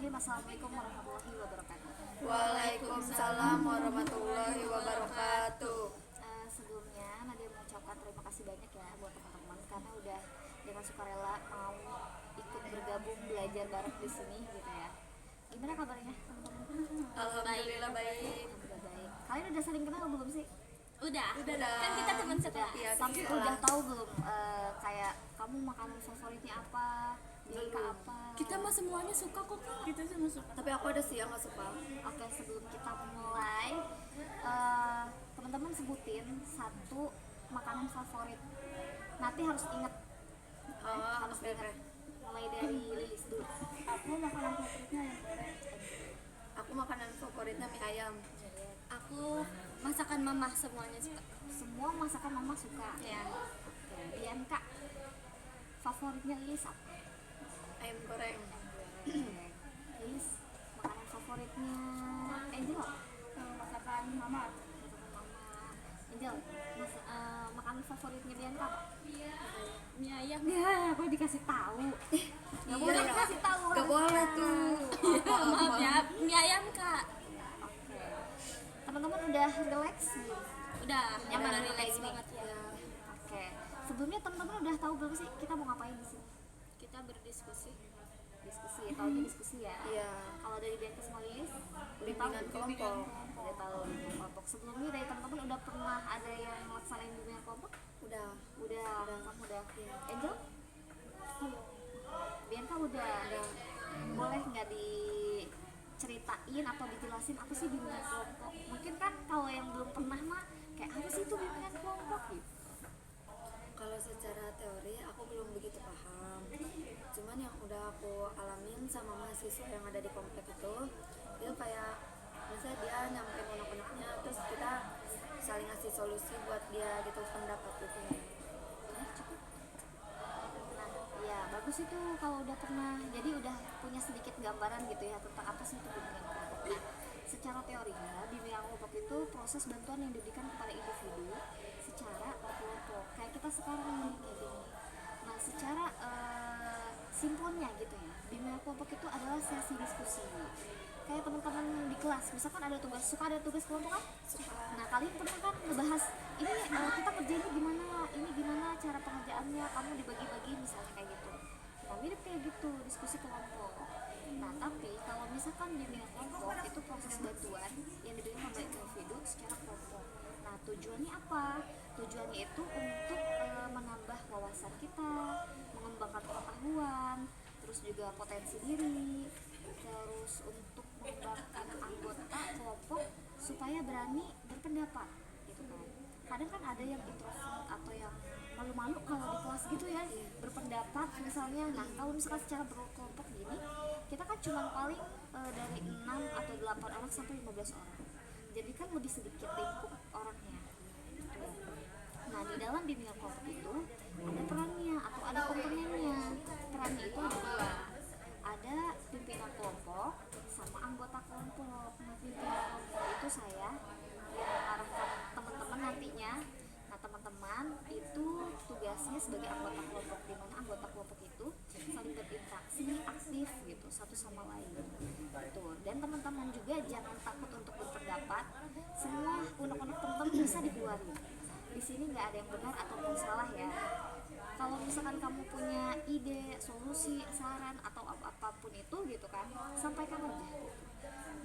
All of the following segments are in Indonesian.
Bismillahirrahmanirrahim. Assalamualaikum warahmatullahi wabarakatuh. Waalaikumsalam warahmatullahi wabarakatuh. Sebelumnya Nadia mengucapkan terima kasih banyak ya buat teman-teman karena udah dengan sukarela mau ikut bergabung belajar bareng di sini gitu ya. Gimana kabarnya teman-teman? Alhamdulillah baik. Alhamdulillah baik. Kalian udah saling kenal belum sih? Udah dah. Kan kita teman sekolah. Iya, Sampai kelas. udah tahu belum kayak kamu makanan favoritnya apa? Bianca apa? Kita mah semuanya suka kok. Kita semua suka. Tapi aku ada sih yang nggak suka. Oke, sebelum kita mulai, teman-teman sebutin satu makanan favorit. Nanti harus inget, harus Oke. inget. Mulai dari Lilis dulu. Aku makanan favoritnya yang goreng. Aku makanan favoritnya mie ayam. Aku masakan mama semuanya suka. Semua masakan mama suka. Ya. Oke, Bianca, favoritnya Lilis apa? Ayam goreng. Lilis, makanan favoritnya Angel. Masakan mama. Masakan mama. Angel, makanan favoritnya Bianca apa? Mie ayam. Ya, aku dikasih tahu. Nggak Iya, boleh ya. dikasih tahu. Gak boleh tuh. Maaf ya, mie ayam kak. Oke. Teman-teman udah relax belum? Udah Nyaman udah kayak relax gini? banget ya. Oke. Sebelumnya teman-teman udah tahu belum sih kita mau ngapain di sini? Kita berdiskusi. Diskusi, tahunya diskusi ya. Iya. Kalau dari Bianca sama Lilis, Bimbingan kelompok. udah tahu bimbingan kelompok. Sebelumnya dari teman-teman udah pernah ada yang melaksanain bimbingan kelompok? Udah. Udah. Kamu udah. Iya. Angel? Bianca udah. Boleh nggak diceritain atau dijelasin apa sih bimbingan kelompok? Mungkin kan kalau yang belum pernah mah kayak apa sih itu bimbingan kelompok gitu? Kalau secara teori aku belum begitu paham. Cuman yang udah aku alamin sama mahasiswa yang ada di komplek itu kayak misalnya dia nyampein unek-uneknya, terus kita saling ngasih solusi buat dia gitu, pendapat gitu. Nah, ya bagus itu kalau udah pernah, jadi udah punya sedikit gambaran gitu ya tentang apa sih itu bimbingan kelompok. Nah, secara teorinya bimbingan kelompok itu proses bantuan yang diberikan kepada individu secara berkelompok kayak kita sekarang nih kayak gini. Nah, secara simpelnya gitu ya, bimbingan kelompok itu adalah sesi diskusi kayak teman-teman di kelas, misalkan ada tugas, suka ada tugas kelompok kan? Nah, kalian pernah kan ngebahas ini kita kerjanya gimana, ini gimana cara pengerjaannya, kamu dibagi-bagi misalnya kayak gitu. Nah, mirip kayak gitu diskusi kelompok. Nah, tapi kalau misalkan bimbingan kelompok itu proses bantuan yang diberikan oleh individu secara kelompok. Nah, tujuannya apa? Tujuannya itu untuk menambah wawasan kita, mengembangkan pengetahuan, terus juga potensi diri, terus untuk mengembangkan anggota kelompok supaya berani berpendapat gitu kan. Kadang kan ada yang introvert atau yang malu-malu kalau di kelas gitu ya berpendapat misalnya. Nah, kalau misalkan secara berkelompok gini kita kan cuma paling dari 6 atau 8 orang sampai 15 orang, jadi kan lebih sedikit lingkup orangnya gitu. Nah, di dalam bimbingan kelompok itu ada perannya atau ada komponennya. Perannya itu ada dua, ada pimpinan kelompok sama anggota kelompok. Nah, pimpinan kelompok itu saya yang mengarahkan teman-teman nantinya. Nah, teman-teman itu tugasnya sebagai anggota kelompok, di mana anggota kelompok itu saling berinteraksi aktif gitu satu sama lain gitu. Dan teman-teman juga jangan takut untuk berpendapat, semua unek-unek teman-teman bisa dikeluarin. Di sini nggak ada yang benar ataupun salah ya. Kalau misalkan kamu punya ide, solusi, saran atau apapun itu gitu kan, sampaikan aja gitu.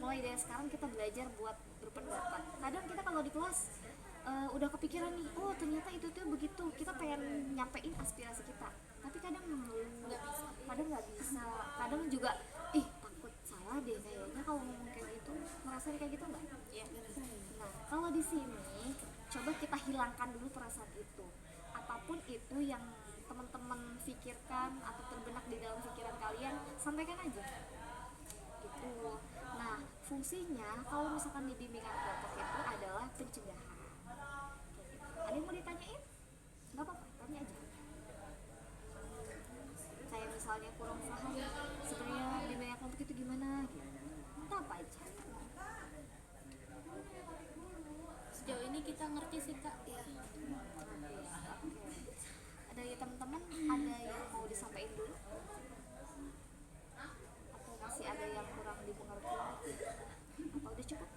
Mulai dari sekarang kita belajar buat berpendapat. Kadang kita kalau di kelas udah kepikiran nih, oh ternyata itu tuh begitu, kita pengen nyampein aspirasi kita, tapi kadang mengeluh, kadang nggak bisa, kadang juga takut salah deh kayaknya kalau ngomong kayak gitu. Ngerasain kayak gitu nggak? Iya. Nah, kalau di sini coba kita hilangkan dulu perasaan itu. Apapun itu yang teman-teman pikirkan atau terbenak di dalam pikiran kalian, sampaikan aja gitu. Nah, fungsinya kalau misalkan di bimbingan kelompok itu adalah pencegahan. Ada yang mau ditanyain? Nggak apa-apa, tanya aja. Kayak misalnya kurang paham sebenarnya bimbingan kelompok itu gimana gitu, itu apa aja. Sejauh ini kita ngerti sih kak. Iya. Dari teman-teman ada yang mau disampaikan dulu? Atau masih ada yang mau Apa udah cukup?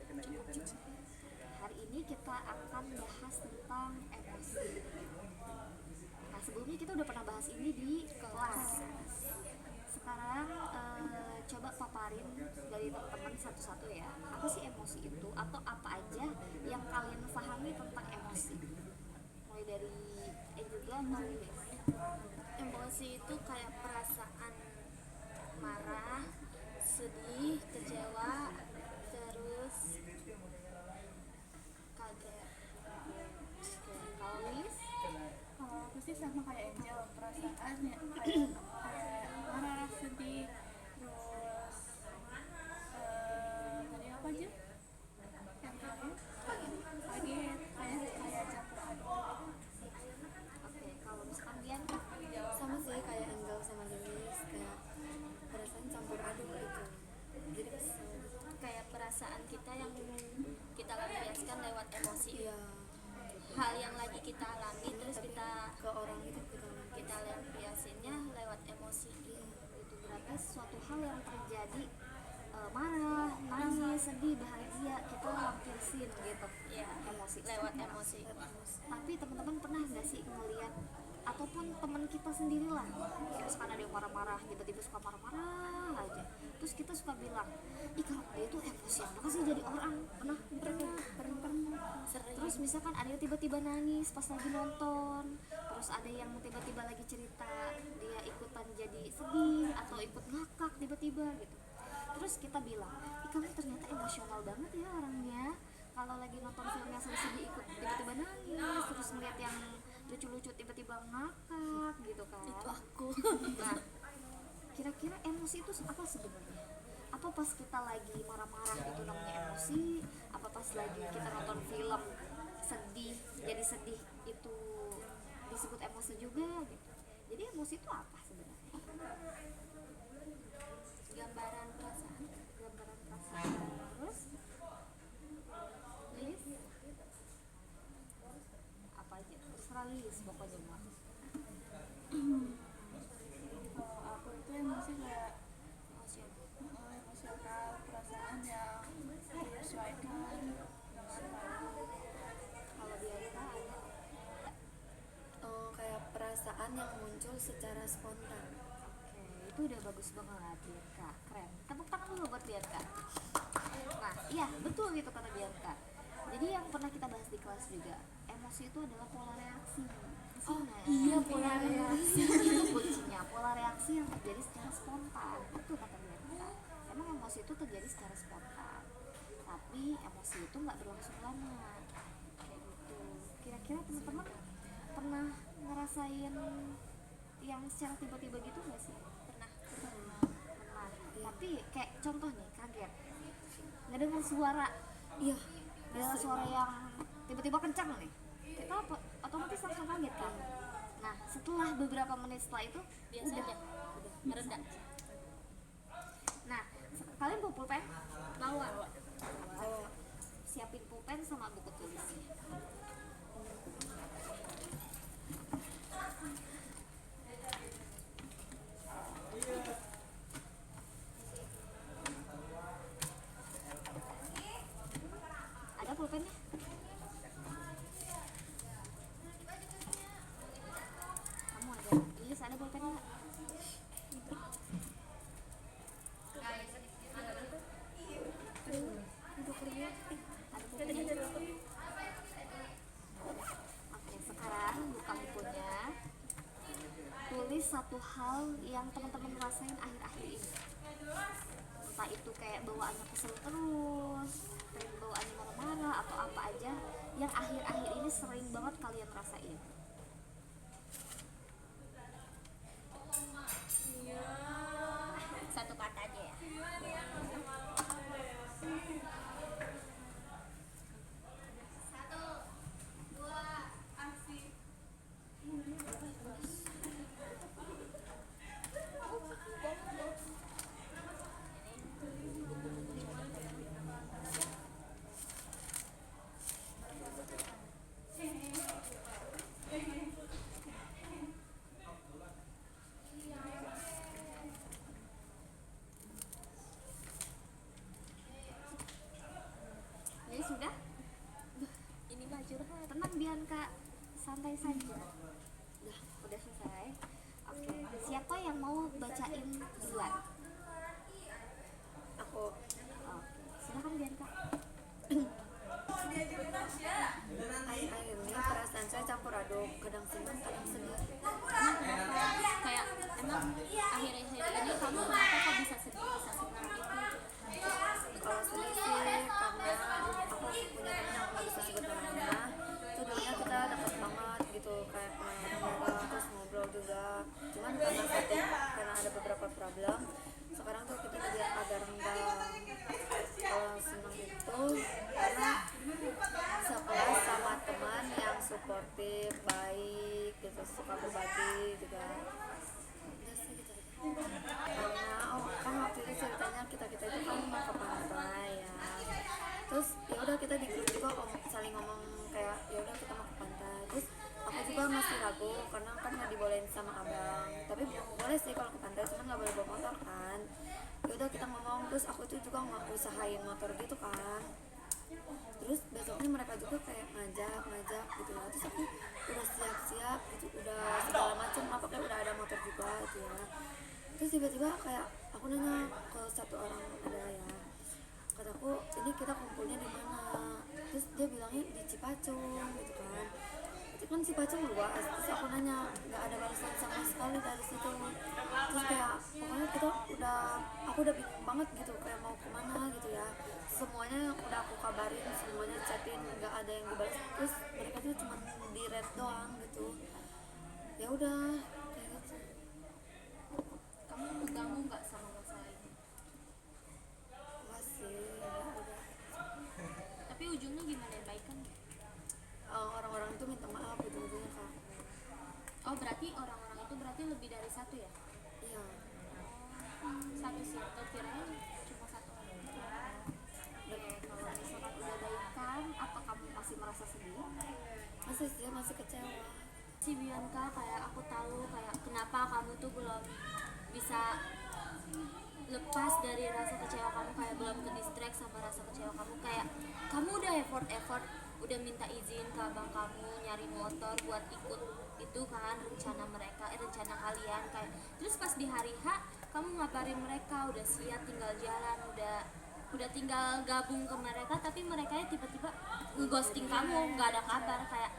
Hari ini kita akan bahas tentang emosi. Nah, sebelumnya kita udah pernah bahas ini di kelas. Sekarang coba paparin dari teman-teman satu-satu ya. Apa sih emosi itu? Atau apa aja yang kalian pahami tentang emosi? Mulai dari juga atau Lilis? Emosi itu kayak perasaan marah, sedih, kecewa, terus kaget. Kalau Lilis? Kalau aku sih sama kayak Angel, perasaan ya kayak marah, sedih, terus tadi apa aja? Yang terakhir kaget, kayak campur aduk. Oke, kalau misalkan Dian, Sama sih kayak Angel sama Lilis, kayak perasaan campur aduk gitu. Jadi kesel gitu. Kayak perasaan kita yang kita lampiaskan lewat emosi. Iya, Hal yang lagi kita alami terus kita ke orang itu kita lampiasinnya lewat emosi. itu berarti suatu hal yang terjadi, marah, nangis, sedih, bahagia, kita lampiasin gitu. Ya, Emosi. lewat emosi. Tapi teman-teman pernah nggak sih ngeliat ataupun teman kita sendiri lah, terus kan ada yang marah-marah, tiba-tiba suka marah-marah aja, terus kita suka bilang, ih kalau dia itu emosi apa sih jadi orang? Pernah. Terus misalkan ada yang tiba-tiba nangis pas lagi nonton, terus ada yang tiba-tiba lagi cerita dia ikutan jadi sedih atau ikut ngakak tiba-tiba gitu. Terus kita bilang, ih kamu ternyata emosional banget ya orangnya, kalau lagi nonton film yang sedih-sedih ikut tiba-tiba nangis, terus ngeliat yang lucu-lucu tiba-tiba ngakak gitu kan. Itu aku. Nah, kira-kira emosi itu apa sebenarnya? Apa pas kita lagi marah-marah itu namanya emosi? Apa pas lagi kita nonton film sedih jadi sedih itu disebut emosi juga gitu? Jadi emosi itu apa sebenarnya? Gambaran perasaan. Gambaran perasaan. Terus Lilis? Apa aja? Terserah Lilis pokoknya mah. Kalau aku itu emosi kayak Emosional. emosional, perasaan yang menyesuaikan. Kalau Bianca ada. kayak perasaan yang muncul secara spontan. Oke, itu udah bagus banget Bianca, keren. Tepuk tangan dulu buat Bianca. Nah, iya betul gitu kata Bianca. Jadi yang pernah kita bahas di kelas juga, emosi itu adalah pola reaksi. Iya, pola reaksi. Itu kuncinya, pola reaksi yang terjadi secara spontan. Betul kata Bianca. Emang emosi itu terjadi secara spontan, tapi emosi itu nggak berlangsung lama. Kayak gitu. Kira-kira teman-teman pernah ngerasain yang secara tiba-tiba gitu nggak sih? Pernah. Tapi kayak contoh nih, kaget ngedengar suara, Iya, dengar suara yang tiba-tiba kencang nih, kita otomatis langsung kaget kan. Nah, setelah beberapa menit setelah itu Biasanya mereda. Nah, kalian bawa pulpen? Bawa. Siapin pulpen sama buku tulisnya. Ada pulpennya? Kamu ada? Lilis ada pulpennya nggak? Ada pulpennya? Oke, sekarang buka bukunya. Tulis satu hal yang teman-teman rasain akhir-akhir ini. Entah itu kayak bawaannya kesel terus, kayak bawaannya marah-marah, atau apa aja yang akhir-akhir ini sering banget kalian rasain. Satu kata aja ya. Bianca santai saja. Udah selesai. Oke, siapa yang mau bacain duluan? Aku Oke, silakan Bianca. akhir-akhir ini perasaan saya campur aduk, kadang senang kadang sedih. Emang kenapa? Kayak emang akhir-akhir ini kamu kenapa kok bisa sedih bisa senang gitu? Kalau sedih sih karena aku punya temen yang nggak bisa sebut namanya. Itu dulunya kita deket banget gitu, kayak kemana-mana terus ngobrol juga. Cuman karena ada beberapa problem, sekarang tuh kita jadi agak renggang. Kalau senang itu karena sekelas sama teman yang suportif, baik gitu, suka berbagi juga. Udah sih gitu aja. Karena kan waktu itu ceritanya kita itu kan mau ke pantai ya, terus ya udah kita di grup juga saling ngomong kayak ya udah kita mau ke pantai. Terus aku juga masih ragu karena kan nggak dibolehin sama abang, tapi boleh sih kalau ke pantai, cuman nggak boleh bawa motor kan. Ya udah kita ngomong, terus aku itu juga nggak usahain motor gitu kan. Terus besoknya mereka juga kayak ngajak gitu ya, terus aku udah siap-siap gitu, udah segala macam apa kayak udah ada motor juga gitu ya. Terus tiba-tiba kayak aku nanya ke satu orang ada ya, kataku ini kita kumpulnya di mana, terus dia bilangnya di Cipacung gitu kan. Itu kan Cipacung luas, terus aku nanya nggak ada balasan sama sekali dari situ. Terus kayak pokoknya aku udah bingung banget gitu kayak mau kemana gitu ya. Semuanya udah aku kabarin, semuanya chatin, nggak ada yang dibalas. Terus mereka tuh cuma di red doang gitu. Ya udah kayak gitu. Kamu mengganggu nggak sama masalah ini? Wah sih, ya udah. Tapi ujungnya gimana? Baikan? Orang-orang itu minta maaf ujung-ujungnya kak. Oh berarti orang-orang itu berarti lebih dari satu ya? Iya. Satu sih, atau kirain cuma satu orang? Oke, kalau misalkan udah baikan, apa kamu masih merasa sedih? Masih sih, masih kecewa. Si Bianca, kayak aku tahu kayak kenapa kamu tuh belum bisa lepas dari rasa kecewa kamu, kayak belum ke distract sama rasa kecewa kamu. Kayak kamu udah effort udah minta izin ke abang kamu nyari motor buat ikut itu kan rencana kalian, kayak terus pas di hari H kamu ngabarin mereka udah siap tinggal jalan, udah tinggal gabung ke mereka, tapi mereka tiba-tiba ngeghosting kamu, nggak ada kabar. Kayak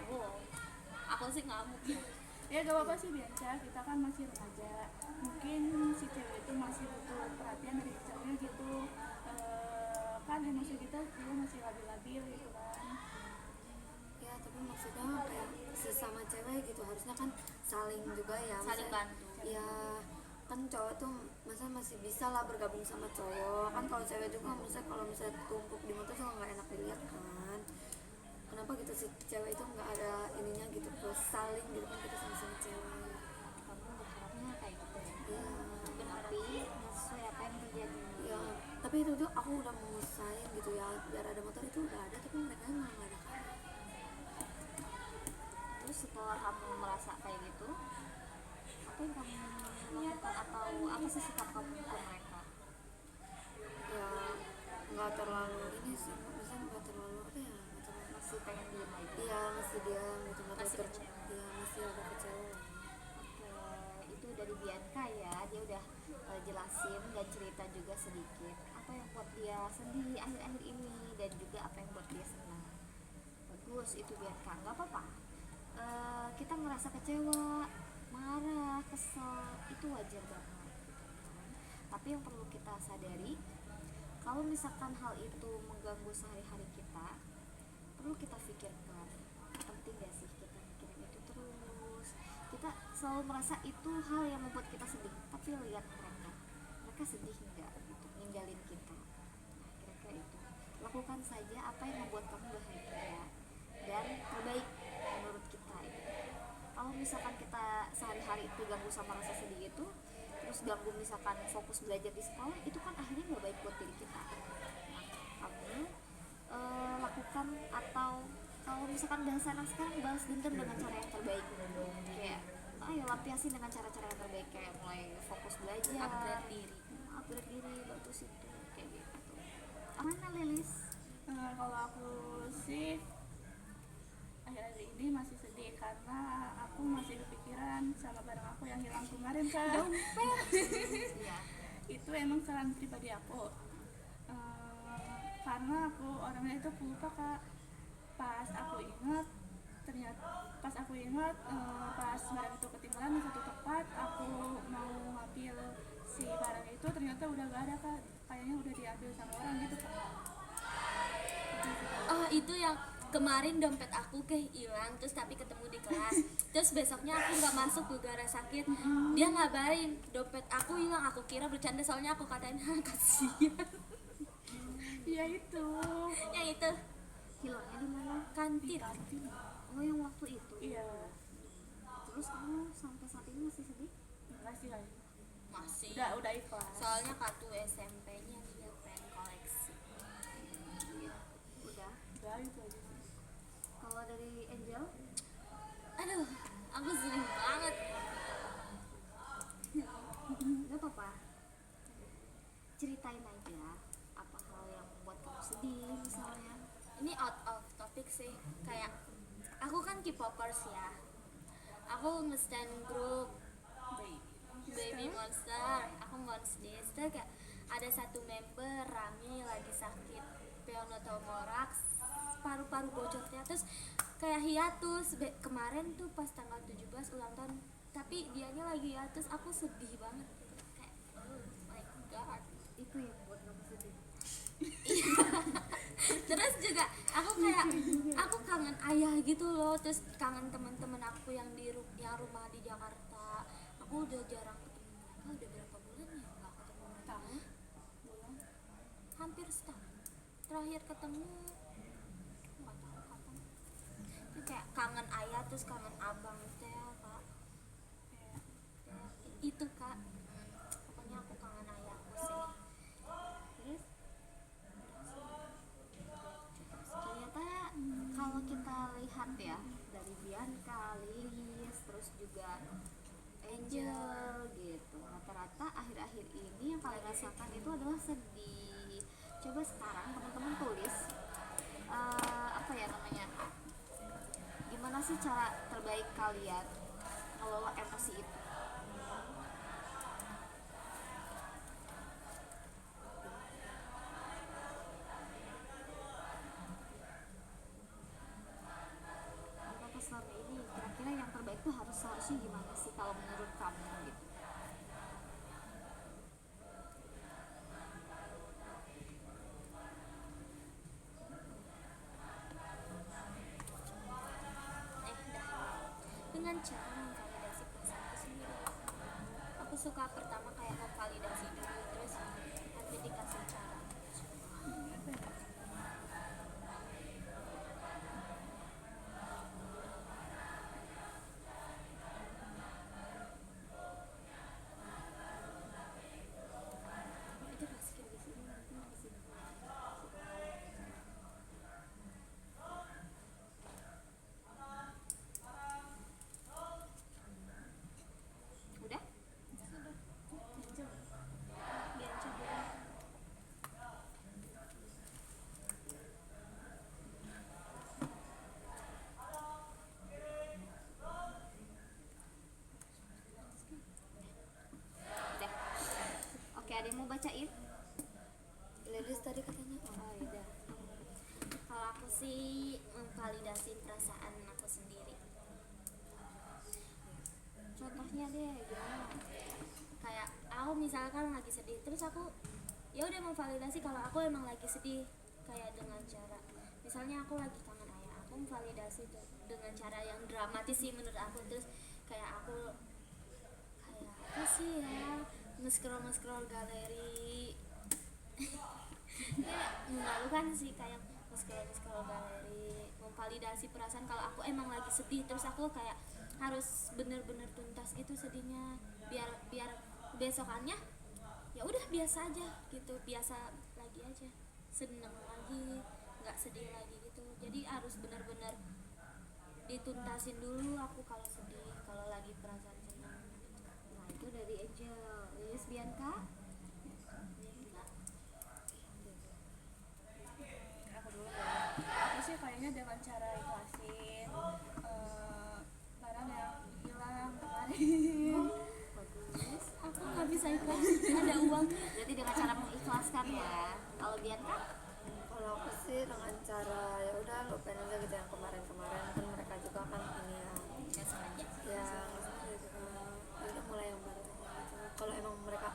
wow, aku sih ngamuk. Ya gak apa-apa sih Bianca, kita kan masih remaja, mungkin si cewek itu masih butuh perhatian dari cowoknya gitu. Kan emosi kita juga masih labil-labil gitu kan. Ya tapi maksudnya kayak sesama cewek gitu harusnya kan saling juga ya, Saling maksudnya- bantu. ya kan cowok tuh masa masih bisa lah bergabung sama cowok kan. Kalau cewek juga misalnya kalau misalnya tumpuk di motor juga nggak enak dilihat kan. Kenapa gitu sih cewek itu nggak ada ininya gitu terus saling gitu kan, kita sama-sama cewek. Kamu berharapnya kayak gitu ya? Iya. Tapi nggak sesuai apa yang terjadi. Ya tapi itu tuh aku udah mau usahain gitu ya biar ada motor itu udah ada, tapi mereka malah nggak ada kabar. Terus setelah kamu merasa kayak gitu, apa yang kamu lakukan atau apa sih sikap kamu ke mereka? Ya nggak terlalu ini sih, misalnya nggak terlalu apa ya, nggak terlalu Masih pengen diem aja? iya masih diam gitu, nggak Masih terlalu kecewa. iya masih ada kecewa. Oke, itu dari Bianca ya, dia udah jelasin dan cerita juga sedikit apa yang buat dia sedih akhir-akhir ini dan juga apa yang buat dia senang. Bagus itu Bianca, nggak apa-apa. Kita ngerasa kecewa, marah, kesel, itu wajar banget gitu kan. Tapi yang perlu kita sadari, kalau misalkan hal itu mengganggu sehari-hari kita, perlu kita pikirkan, penting gak sih kita mikirin itu terus. Kita selalu merasa itu hal yang membuat kita sedih, tapi lihat mereka sedih nggak gitu ninggalin kita. Nah kira-kira itu, lakukan saja apa yang membuat kamu bahagia dan terbaik menurut kita gitu. Kalau misalkan kita sehari-hari itu ganggu sama rasa sedih itu, terus ganggu misalkan fokus belajar di sekolah, itu kan akhirnya nggak baik buat diri kita. Nah kamu lakukan, atau kalau misalkan bahasa anak sekarang, balas dendam dengan cara yang terbaik. Kayak ayo lampiasin dengan cara-cara yang terbaik, kayak mulai fokus belajar, upgrade diri, bagus itu kayak gitu. Mana Lilis? Kalau aku sih akhir-akhir ini masih sedih karena aku masih kepikiran sama barang aku yang hilang kemarin kan. Iya. Itu emang kesalahan pribadi aku. Karena aku orangnya itu pelupa kak. Pas aku ingat pas barang itu ketinggalan di satu tempat, aku mau ngambil si barang itu ternyata udah gak ada kak, kayaknya udah diambil sama orang gitu kak. Oh, itu yang kemarin dompet aku hilang terus tapi ketemu di kelas. Terus besoknya aku nggak masuk gara sakit. Dia ngabarin dompet aku hilang. Aku kira bercanda soalnya aku katain kasihan. Iya itu. Yang itu Hilangnya di mana? kantin. Oh, yang waktu itu. Iya. Terus kamu sampai saat ini masih sedih? Enggak sih kak. Masih. Udah ikhlas. Soalnya kartu SMP-nya dia pengen koleksi. Udah. Udah itu aja sih. Kalau dari Angel, Aduh, aku sedih banget. nggak apa-apa. Ceritain aja apa hal yang membuat kamu sedih misalnya. Ini out of topic sih. Kayak aku kan K-popers ya. Aku nge-stan grup Baby Monster. Aku Monster kayak ada satu member Rami lagi sakit pneumotorax, paru-paru bocornya, terus kayak hiatus. Kemarin tuh pas tanggal 17 ulang tahun, tapi dianya lagi hiatus. Aku sedih banget gitu. Kayak oh my god. Itu yang membuat kamu sedih. Terus juga aku kangen ayah gitu loh, terus kangen teman-teman aku yang yang rumah di Jakarta. Aku udah jarang ketemu mereka, udah berapa bulan ya nggak ketemu mereka. Tahun? Bulan? Hampir setahun terakhir ketemu, nggak tahu kapan. Itu kayak kangen ayah, terus kangen abang teh kak. Kayak itu kak. Pokoknya aku kangen ayahku sih. Terus ternyata kalau kita lihat ya dari Bianca, Lilis, terus juga Angel gitu, rata-rata akhir-akhir ini yang kalian rasakan itu adalah sedih. Coba sekarang teman-teman tulis apa ya namanya, gimana sih cara terbaik kalian ngelola emosi itu. Apa selama ini kira-kira yang terbaik tuh harusnya gimana sih kalau menurut kamu gitu. Dengan cara memvalidasi perasaanku sendiri. Aku suka pertama kayak memvalidasi dulu, terus nanti dikasih cara. Itu masukin di sini, nanti di sini. Udah? Biar coba. Udah. Oke, ada yang mau bacain? Lilis tadi katanya Oh, udah. Kalau aku sih memvalidasi perasaan aku sendiri. Contohnya deh gimana? Kayak aku misalkan lagi sedih, terus aku ya udah memvalidasi kalau aku emang lagi sedih, kayak dengan cara misalnya aku lagi kangen ayah, aku memvalidasi tuh dengan cara yang dramatis sih menurut aku. Terus kayak aku kayak apa sih ya, nge-scroll galeri kayak memalukan sih, kayak nge-scroll galeri, memvalidasi perasaan kalau aku emang lagi sedih. Terus aku kayak harus bener-bener tuntas gitu sedihnya, biar besokannya ya udah biasa aja gitu, biasa lagi aja, seneng lagi, nggak sedih lagi gitu. Jadi harus bener-bener dituntasin dulu aku kalau sedih, kalau lagi perasaan senang gitu. Nah, itu dari Angel. Lilis, Bianca? Aku dulu ya. Aku sih kayaknya dengan cara ikhlasin bisa ikhlas, ada uang. Berarti dengan cara mengikhlaskan ya. Kalau Bianca? Kalau aku sih dengan cara ya udah lupain aja gitu yang kemarin-kemarin, kan mereka juga kan ini ya Nggak sengaja. ya gitu, ya udah mulai yang baru aja gitu. Kalau emang mereka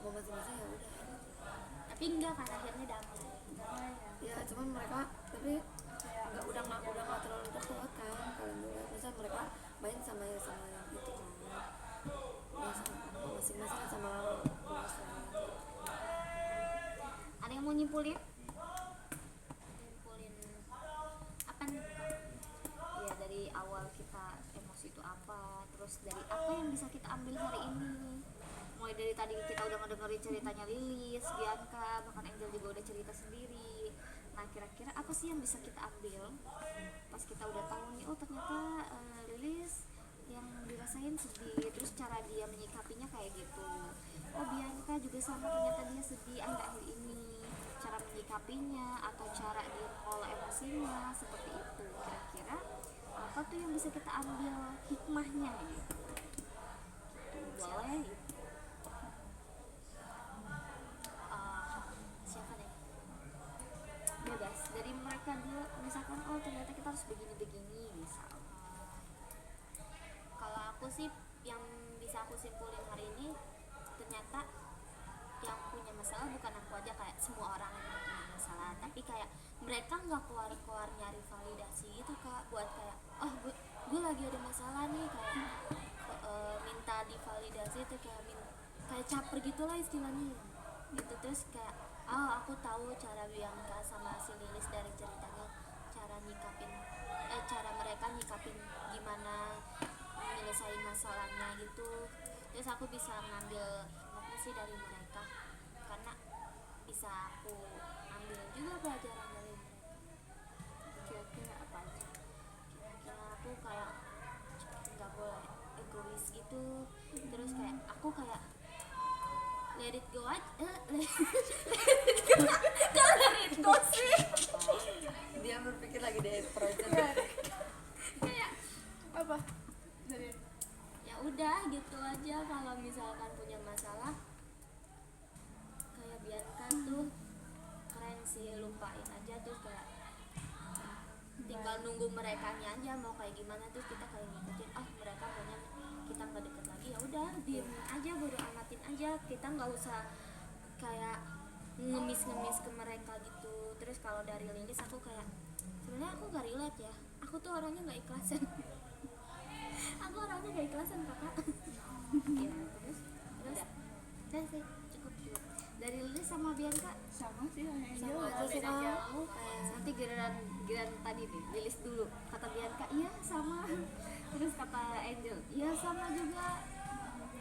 mau masing-masing ya udah Tapi enggak kan akhirnya damai. ya, cuman mereka tapi udah nggak terlalu dekat kan kalau dulu misal mereka main sama yang itu kan ya sama masing-masing sama keluarga. Ada yang mau nyimpulin? Ngumpulin apa nih? Ya dari awal kita emosi itu apa, terus dari apa yang bisa kita ambil hari ini. Mulai dari tadi kita udah ngedengerin ceritanya Lilis, Bianca, bahkan Angel juga udah cerita sendiri. Nah kira-kira apa sih yang bisa kita ambil pas kita udah tahu nih, oh ternyata Lilis yang dirasain sedih, terus cara dia menyikapinya kayak gitu. Oh Bianca juga sama, ternyata dia sedih akhir-akhir ini, cara menyikapinya atau cara dia mengelola emosinya seperti itu. Kira-kira apa tuh yang bisa kita ambil hikmahnya gitu. Boleh gitu. Siapa deh? Bebas dari mereka dulu, misalkan oh ternyata kita harus begini-begini misal. Kalau aku sih yang bisa aku simpulin hari ini, ternyata yang punya masalah bukan aku aja, kayak semua orang yang punya masalah, tapi kayak mereka nggak keluar nyari validasi gitu kak, buat kayak oh gue lagi ada masalah nih, kayak minta divalidasi itu kayak caper gitulah istilahnya gitu. Terus kayak aku tahu cara Bianca sama si Lilis dari ceritanya, cara mereka nyikapin gimana menyelesaikan masalahnya gitu. Terus aku bisa ngambil motivasi dari mereka, karena bisa aku ambil juga pelajaran dari mereka. Kira-kira apa aja? Kira-kira aku kayak nggak boleh egois gitu. Terus kayak aku kayak let it go aja, let it go sih. Dia berpikir lagi deh project Kayak Apa? Dari ya udah gitu aja. Kalau misalkan punya masalah kayak Bianca tuh keren sih, lupain aja, terus kayak tinggal nunggu mereka aja mau kayak gimana, terus kita kayak ngikutin mereka maunya kita nggak deket lagi, ya udah diem aja, bodo amatin aja, kita nggak usah kayak ngemis ke mereka gitu. Terus kalau dari Lilis aku kayak sebenarnya aku nggak relate ya, aku tuh orangnya nggak ikhlasan. Aku orangnya nggak ikhlasan kakak. Ya, terus Udah sih, cukup. dari Lilis sama Bianca sama sih hanya sama aja sih beda Kak. jauh. nanti giliran tadi nih Lilis dulu, kata Bianca iya sama, terus kata Angel iya sama juga,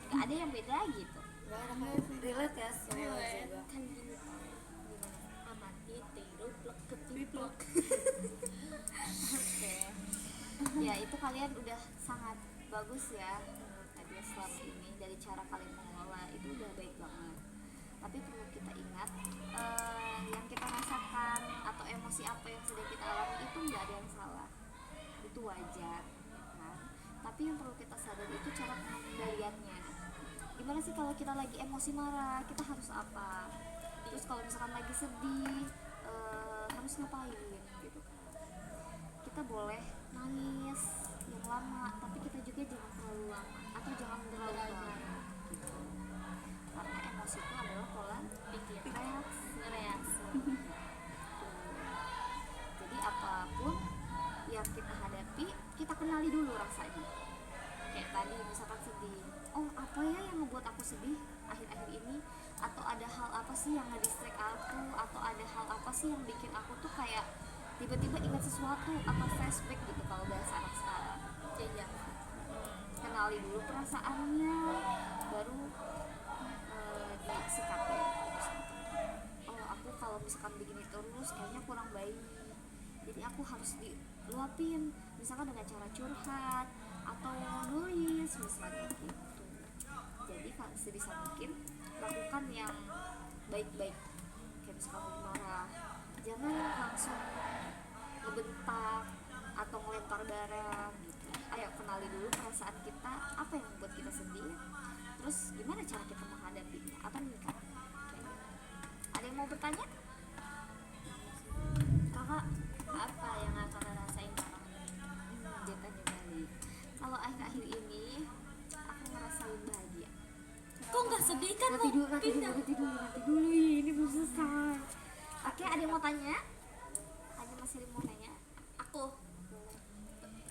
nggak ada yang beda gitu. nggak ada kayak relate ya semua juga. Kan gini, gimana, amati tiru plek ketiplek. Oke. Ya itu kalian udah sangat bagus ya menurut Nadia selama ini, dari cara kalian mengelola itu udah baik banget. Tapi perlu kita ingat, yang kita rasakan atau emosi apa yang sedang kita alami itu nggak ada yang salah, itu wajar kan? Tapi yang perlu kita sadari itu cara pengendaliannya. Gimana sih kalau kita lagi emosi marah, kita harus apa? Terus kalau misalkan lagi sedih, harus ngapain gitu kan? Kita boleh nangis yang lama, tapi kita juga jangan terlalu lama atau jangan berlarut-larut gitu. Karena emosi itu adalah pola pikir reaksi. Jadi apapun yang kita hadapi, kita kenali dulu rasanya. Kayak tadi misalkan sedih, oh apa ya yang membuat aku sedih akhir-akhir ini, atau ada hal apa sih yang nge-distract aku, atau ada hal apa sih yang bikin aku tuh kayak tiba-tiba ingat sesuatu atau flashback gitu kalau bahasa anak sekarang. Iya. Kenali dulu perasaannya, baru disikapin. Oh aku kalau misalkan begini terus kayaknya kurang baik, jadi aku harus diluapin, misalkan dengan cara curhat atau nulis misalnya gitu. Jadi sebisa mungkin lakukan yang baik-baik. Kayak misalkan lagi marah, jangan langsung ngebentak atau ngelempar barang gitu. Ayo kenali dulu perasaan kita, apa yang membuat kita sedih, terus gimana cara kita menghadapi apa nih kak? Ada yang mau bertanya? Kakak apa yang kakak rasain sekarang? Dia tanya balik. Kalau akhir-akhir ini aku ngerasain bahagia. Kok nggak sedih kan Nanti mau dulu, nanti pindah? dulu, ini belum selesai. Oke, ada yang mau tanya? Ada Mas Heri mau nanya? Aku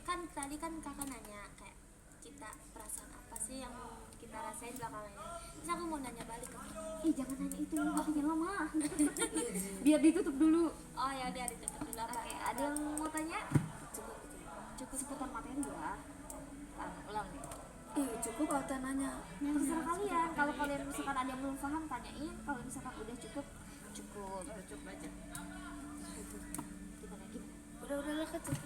kan tadi kan kakak nanya kayak kita perasaan apa sih yang kita rasain belakangan ini. Terus aku mau nanya balik ke kakak. Jangan nanya itu, waktunya lama. Biar ditutup dulu. Oh ya udah ditutup dulu apa? Oke, ada yang mau tanya? Cukup Seputar materi ya. Ulang nih. cukup atau nanya? Terserah kalian. Kalau kalian misalkan ada yang belum paham, tanyain. Kalau misalkan udah cukup, cukup. Cukup aja. Gimana? Udah lah cukup.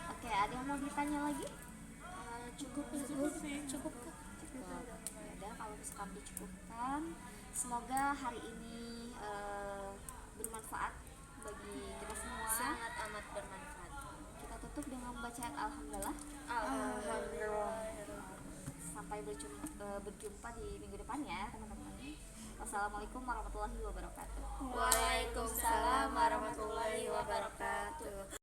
Oke, ada yang mau ditanya lagi? Cukup Cukup sih. cukup kok. Cukup. Ya udah, kalau misalkan dicukupkan, semoga hari ini bermanfaat bagi kita semua. Sangat amat bermanfaat. Kita tutup dengan bacaan alhamdulillah. Alhamdulillah. Sampai berjumpa di minggu depan ya teman-teman. Wassalamualaikum warahmatullahi wabarakatuh. Waalaikumsalam warahmatullahi wabarakatuh.